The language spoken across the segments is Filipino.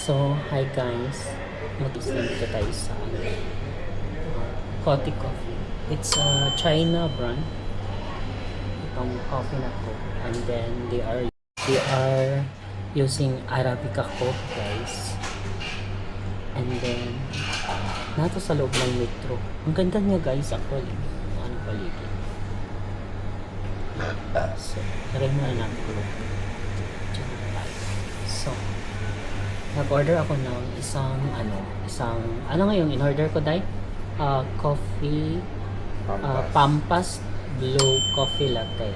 So, hi guys. Mag-islam dito tayo sa Coty Coffee. It's a China brand. Itong coffee na to. And then they are using Arabica coffee guys. And then nato sa loob ng metro. Ang ganda niya guys actually. Ano paligid. So, try mo na natin. So, nag-order ako ng isang ano ngayong in-order ko dahil coffee Pampas Blue Coffee Latte.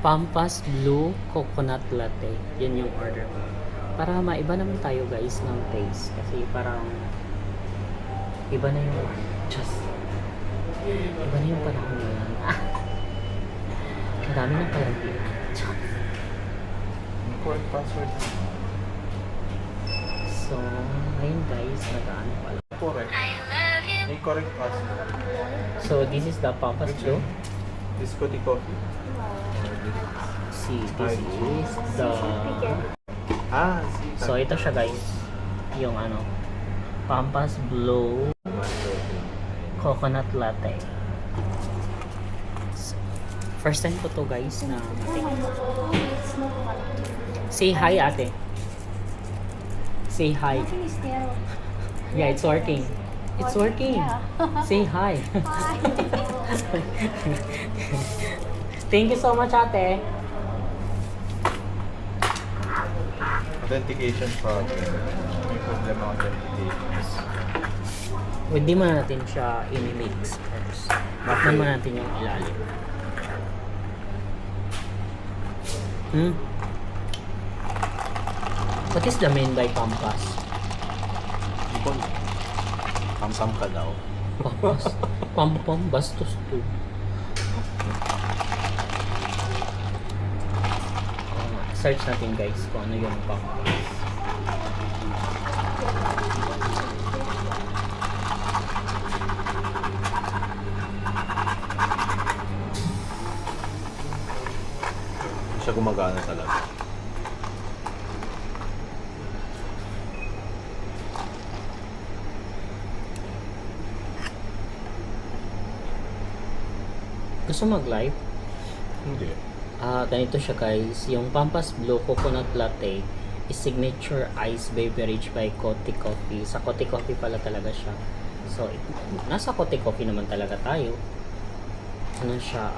Pampas Blue Coconut Latte. Yun yung order ko. Para maiba naman tayo guys ng taste kasi parang iba na yung iba na yung panahon ngayon. Ang dami ng kalantian. Correct password. So, ngayon guys, nag-ano pala. Correct. May correct password. So, this is the Pampas Blue. This Coty Coffee. See, this is the... See. So, ito siya guys. Yung Pampas Blue Coconut Latte. So, first time ko to guys na matikman. Say hi ate. Say hi. Yeah, it's working. It's working. Say hi. Thank you so much ate. Authentication problem. May problema authentication. Hindi muna natin siya i-mix first. Bakit muna natin yung ilalim. What is the main by Pampas? Ipon. Pamsam ka daw. Pampas? Pampam? Bastos to. Search natin guys kung ano yung Pampas. Hindi siya gumagana talaga. Gusto mag-live? Hindi. Ganito siya guys. Yung Pampas Blue Coconut Latte is signature ice beverage by Coty Coffee. Sa Coty Coffee pala talaga siya. So, nasa Coty Coffee naman talaga tayo. Ano siya?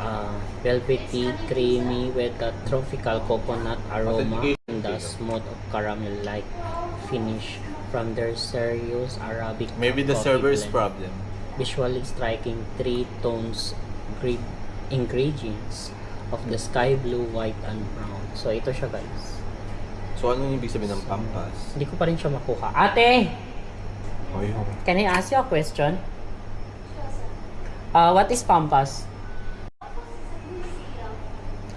Velvety, creamy with a tropical coconut aroma and the smooth of caramel-like finish from their serious Arabic Maybe the coffee server's blend. problem. Visually striking 3 tones ingredients of the sky blue, white, and brown. So, ito siya guys. So, ano yung ibig sabihin ng Pampas? Hindi ko pa rin siya makuha. Ate! Okay. Can I ask you a question? What is Pampas?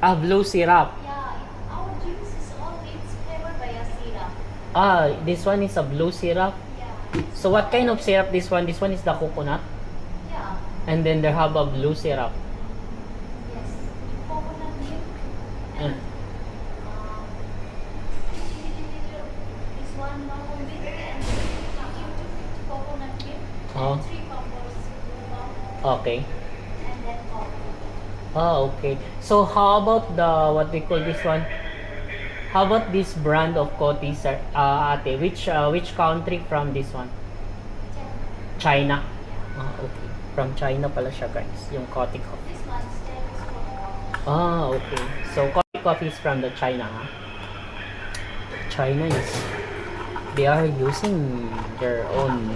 Blue syrup. Yeah, our juice is always flavored by a syrup. This one is a blue syrup. Yeah. So, what kind of syrup this one? This one is the coconut. Yeah. And then they have a blue syrup. Yes. Coconut milk. Mm. This one normal milk and 50 coconut milk. Oh. And 3 pampers blue pump Okay. and then coffee. Okay. So, how about the, what we call this one? How about this brand of Coty, sir? Ate, which country from this one? China. Okay. From China pala siya guys, yung Coty Coffee. This one is Coffee. Okay. So, Coty Coffee is from the China, huh? China is, they are using their own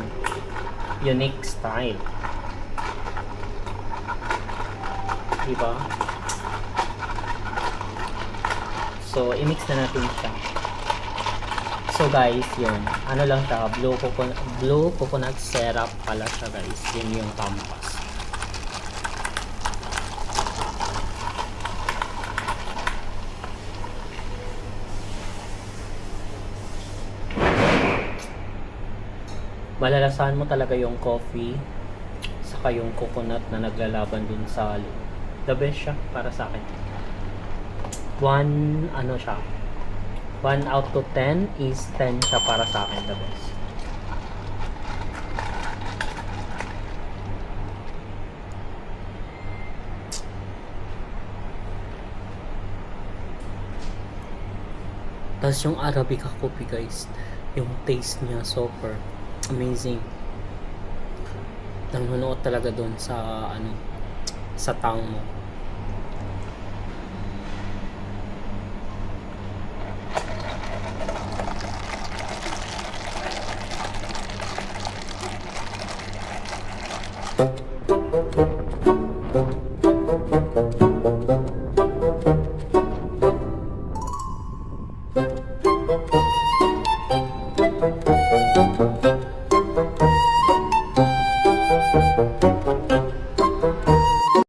unique style. Diba? So, i-mix na natin siya. So guys, yun. Ano lang siya, blue coconut syrup pala siya guys. Yun yung Pampas. Malalasahan mo talaga yung coffee saka yung coconut na naglalaban dun sa the best siya para sa akin. One 1 out to 10 is 10 siya para sa akin, the best. Tapos yung Arabica coffee guys, yung taste niya super amazing. Nanonood talaga doon sa sa tang mo.